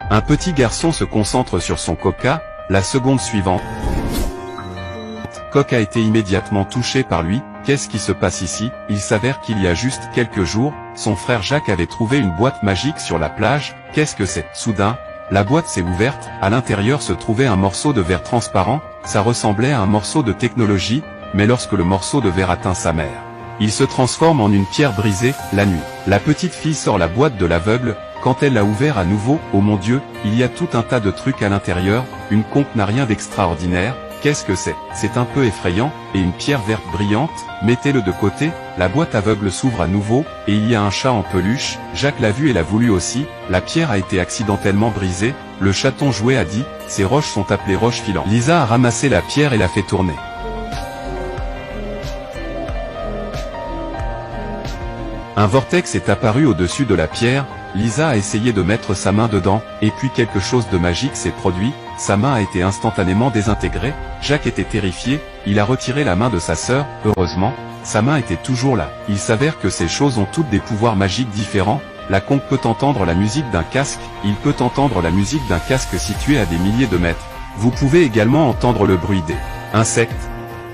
Un petit garçon se concentre sur son coca, la seconde suivante. Coq a été immédiatement touché par lui. Qu'est-ce qui se passe ici? Il s'avère qu'il y a juste quelques jours, son frère Jacques avait trouvé une boîte magique sur la plage. Qu'est-ce que c'est? Soudain, la boîte s'est ouverte, à l'intérieur se trouvait un morceau de verre transparent, ça ressemblait à un morceau de technologie, mais lorsque le morceau de verre atteint sa mère, il se transforme en une pierre brisée. La nuit, la petite fille sort la boîte de l'aveugle. Quand elle l'a ouvert à nouveau, oh mon Dieu, il y a tout un tas de trucs à l'intérieur. Une conque n'a rien d'extraordinaire. Qu'est-ce que c'est? C'est un peu effrayant, et une pierre verte brillante. Mettez-le de côté. La boîte aveugle s'ouvre à nouveau, et il y a un chat en peluche. Jacques l'a vu et l'a voulu aussi. La pierre a été accidentellement brisée. Le chaton jouet a dit, ces roches sont appelées roches filantes. Lisa a ramassé la pierre et l'a fait tourner. Un vortex est apparu au-dessus de la pierre. Lisa a essayé de mettre sa main dedans, et puis quelque chose de magique s'est produit. Sa main a été instantanément désintégrée. Jacques était terrifié, il a retiré la main de sa sœur. Heureusement, sa main était toujours là. Il s'avère que ces choses ont toutes des pouvoirs magiques différents. La conque peut entendre la musique d'un casque, il peut entendre la musique d'un casque situé à des milliers de mètres. Vous pouvez également entendre le bruit des insectes.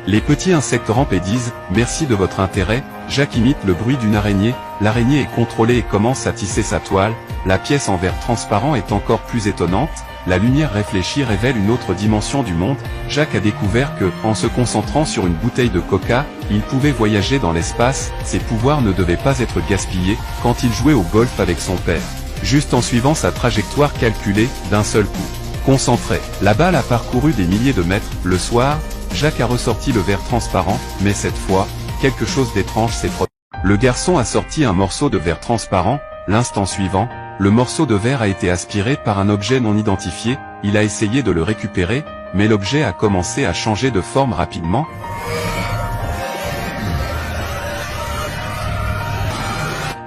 Les petits insectes rampent et disent « Merci de votre intérêt ». Jacques imite le bruit d'une araignée. L'araignée est contrôlée et commence à tisser sa toile. La pièce en verre transparent est encore plus étonnante. La lumière réfléchie révèle une autre dimension du monde. Jacques a découvert que, en se concentrant sur une bouteille de coca, il pouvait voyager dans l'espace. Ses pouvoirs ne devaient pas être gaspillés quand il jouait au golf avec son père. Juste en suivant sa trajectoire calculée, d'un seul coup. Concentré, la balle a parcouru des milliers de mètres. Le soir, Jacques a ressorti le verre transparent, mais cette fois, quelque chose d'étrange s'est produit. Le garçon a sorti un morceau de verre transparent. L'instant suivant, le morceau de verre a été aspiré par un objet non identifié. Il a essayé de le récupérer, mais l'objet a commencé à changer de forme rapidement.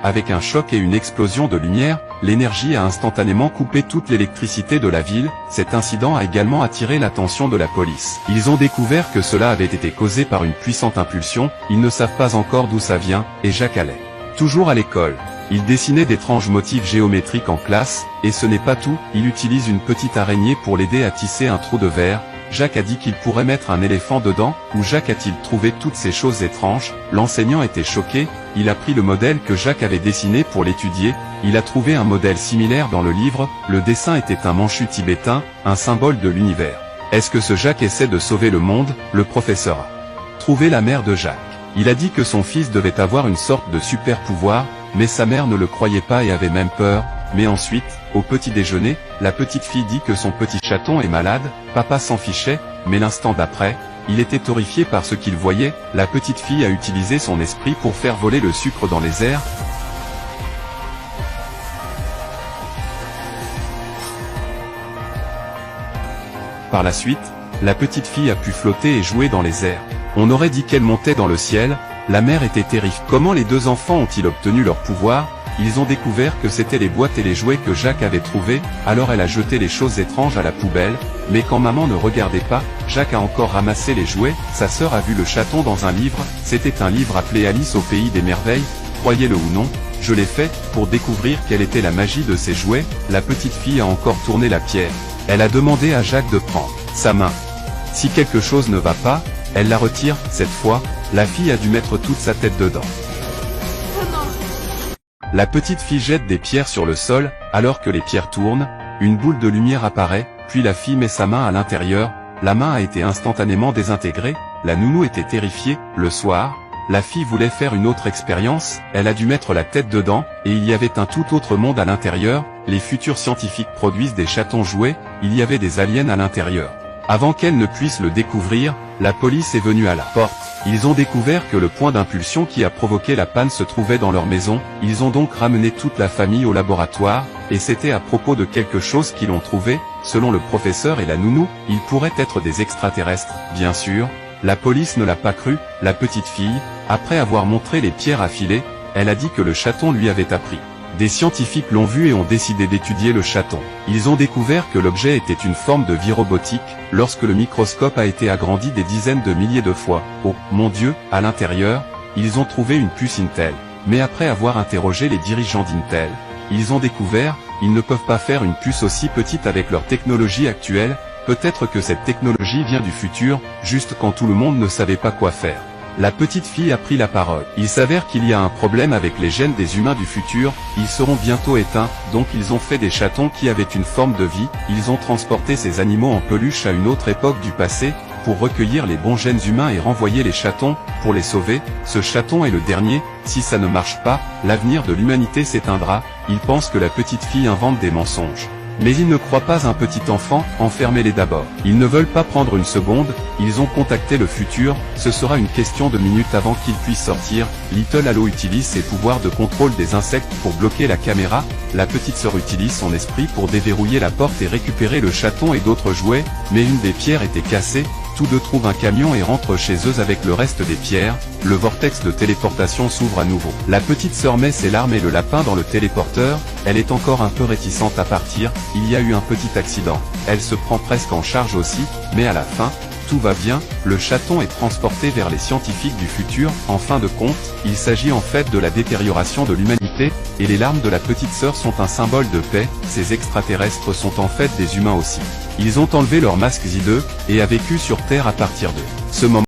Avec un choc et une explosion de lumière, l'énergie a instantanément coupé toute l'électricité de la ville. Cet incident a également attiré l'attention de la police. Ils ont découvert que cela avait été causé par une puissante impulsion. Ils ne savent pas encore d'où ça vient, et Jacques allait toujours à l'école. Il dessinait d'étranges motifs géométriques en classe, et ce n'est pas tout, il utilise une petite araignée pour l'aider à tisser un trou de verre. Jacques a dit qu'il pourrait mettre un éléphant dedans. Où Jacques a-t-il trouvé toutes ces choses étranges? L'enseignant était choqué, il a pris le modèle que Jacques avait dessiné pour l'étudier. Il a trouvé un modèle similaire dans le livre. Le dessin était un manchu tibétain, un symbole de l'univers. Est-ce que ce Jacques essaie de sauver le monde? Le professeur a trouvé la mère de Jacques. Il a dit que son fils devait avoir une sorte de super pouvoir, mais sa mère ne le croyait pas et avait même peur. Mais ensuite, au petit déjeuner, la petite fille dit que son petit chaton est malade. Papa s'en fichait, mais l'instant d'après, il était horrifié par ce qu'il voyait. La petite fille a utilisé son esprit pour faire voler le sucre dans les airs. Par la suite, la petite fille a pu flotter et jouer dans les airs. On aurait dit qu'elle montait dans le ciel. La mère était terrifiée. Comment les deux enfants ont-ils obtenu leur pouvoir? Ils ont découvert que c'était les boîtes et les jouets que Jacques avait trouvés, alors elle a jeté les choses étranges à la poubelle, mais quand maman ne regardait pas, Jacques a encore ramassé les jouets. Sa sœur a vu le chaton dans un livre. C'était un livre appelé Alice au pays des merveilles. Croyez-le ou non, je l'ai fait, pour découvrir quelle était la magie de ces jouets. La petite fille a encore tourné la pierre. Elle a demandé à Jacques de prendre sa main. Si quelque chose ne va pas, elle la retire. Cette fois, la fille a dû mettre toute sa tête dedans. La petite fille jette des pierres sur le sol. Alors que les pierres tournent, une boule de lumière apparaît, puis la fille met sa main à l'intérieur. La main a été instantanément désintégrée. La nounou était terrifiée. Le soir, la fille voulait faire une autre expérience. Elle a dû mettre la tête dedans, et il y avait un tout autre monde à l'intérieur. Les futurs scientifiques produisent des chatons jouets. Il y avait des aliens à l'intérieur. Avant qu'elle ne puisse le découvrir, la police est venue à la porte. Ils ont découvert que le point d'impulsion qui a provoqué la panne se trouvait dans leur maison. Ils ont donc ramené toute la famille au laboratoire, et c'était à propos de quelque chose qu'ils ont trouvé. Selon le professeur et la nounou, ils pourraient être des extraterrestres. Bien sûr, la police ne l'a pas cru. La petite fille, après avoir montré les pierres affilées, elle a dit que le chaton lui avait appris. Des scientifiques l'ont vu et ont décidé d'étudier le chaton. Ils ont découvert que l'objet était une forme de vie robotique. Lorsque le microscope a été agrandi des dizaines de milliers de fois, oh, mon Dieu, à l'intérieur, ils ont trouvé une puce Intel. Mais après avoir interrogé les dirigeants d'Intel, ils ont découvert, ils ne peuvent pas faire une puce aussi petite avec leur technologie actuelle, peut-être que cette technologie vient du futur, juste quand tout le monde ne savait pas quoi faire. La petite fille a pris la parole. Il s'avère qu'il y a un problème avec les gènes des humains du futur, ils seront bientôt éteints, donc ils ont fait des chatons qui avaient une forme de vie, ils ont transporté ces animaux en peluche à une autre époque du passé, pour recueillir les bons gènes humains et renvoyer les chatons, pour les sauver. Ce chaton est le dernier, si ça ne marche pas, l'avenir de l'humanité s'éteindra. Il pense que la petite fille invente des mensonges. Mais ils ne croient pas un petit enfant, enfermez-les d'abord. Ils ne veulent pas prendre une seconde, ils ont contacté le futur, ce sera une question de minutes avant qu'ils puissent sortir. Little Halo utilise ses pouvoirs de contrôle des insectes pour bloquer la caméra, la petite sœur utilise son esprit pour déverrouiller la porte et récupérer le chaton et d'autres jouets, mais une des pierres était cassée. Tous deux trouvent un camion et rentrent chez eux avec le reste des pierres, le vortex de téléportation s'ouvre à nouveau. La petite sœur met ses larmes et le lapin dans le téléporteur, elle est encore un peu réticente à partir, il y a eu un petit accident. Elle se prend presque en charge aussi, mais à la fin, tout va bien, le chaton est transporté vers les scientifiques du futur. En fin de compte, il s'agit en fait de la détérioration de l'humanité, et les larmes de la petite sœur sont un symbole de paix. Ces extraterrestres sont en fait des humains aussi. Ils ont enlevé leurs masques hideux, et a vécu sur Terre à partir de ce moment.